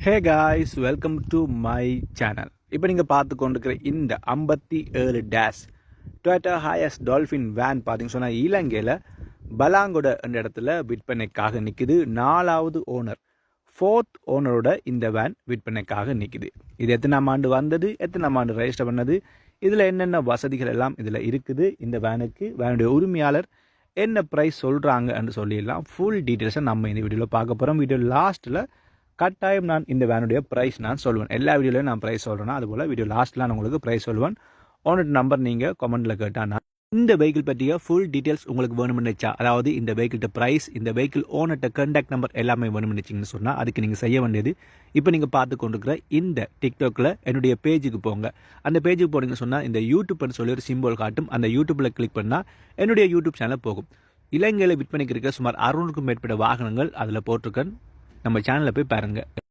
Hey guys, welcome to my channel. இப்போ நீங்கள் பார்த்து கொண்டிருக்கிற இந்த 57 dash Toyota Hiace dolphin van பார்த்தீங்கன்னு சொன்னால் இலங்கையில் பலாங்கொட என்ற இடத்துல விற்பனைக்காக நிற்குது. 4வது ஓனர், 4th ஓனரோட இந்த வேன் விற்பனைக்காக நிற்குது. இது எத்தனாம் ஆண்டு வந்தது, எத்தனாம் ஆண்டு ரெஜிஸ்டர் பண்ணது, இதில் என்னென்ன வசதிகள் எல்லாம் இதில் இருக்குது, இந்த வேனுக்கு வேனுடைய உரிமையாளர் என்ன ப்ரைஸ் சொல்கிறாங்கன்னு சொல்லிடலாம். ஃபுல் டீட்டெயில்ஸை நம்ம இந்த வீடியோவில் பார்க்க போகிறோம். வீடியோ லாஸ்ட்டில் கட்டாயம் நான் இந்த வேனுடைய ப்ரைஸ் நான் சொல்லுவேன். எல்லா வீடியோலையும் நான் ப்ரைஸ் சொல்கிறேன்னா அதுபோல் வீடியோ லாஸ்ட்டில் நான் உங்களுக்கு ப்ரைஸ் சொல்லுவேன். ஓனர் நம்பர் நீங்கள் கமெண்ட்டில் கேட்டால் நான் இந்த வெஹிக்கிள் பற்றிய ஃபுல் டீட்டெயில்ஸ் உங்களுக்கு வேணும்னுச்சா, அதாவது இந்த வெஹிக்கிள்கிட்ட ப்ரைஸ், இந்த வெஹிக்கிள் ஓனர்கிட்ட கான்டாக்ட் நம்பர் எல்லாமே வேணும்னுச்சிங்கன்னு சொன்னால் அதுக்கு நீங்கள் செய்ய வேண்டியது, இப்போ நீங்கள் பார்த்து கொண்டிருக்கிற இந்த டிக்டாக்ல என்னுடைய பேஜுக்கு போங்க. அந்த பேஜுக்கு போனீங்கன்னு சொன்னால் இந்த யூடியூப்னு சொல்லி ஒரு சிம்பிள் காட்டும். அந்த யூடியூப்பில் கிளிக் பண்ணால் என்னுடைய யூடியூப் சேனல் போகும். இலங்கையில் விற்பனைக்கு இருக்க சுமார் 600க்கும் மேற்பட்ட வாகனங்கள் அதில் போட்டிருக்கேன். நம்ம சேனலில் போய் பாருங்கள்.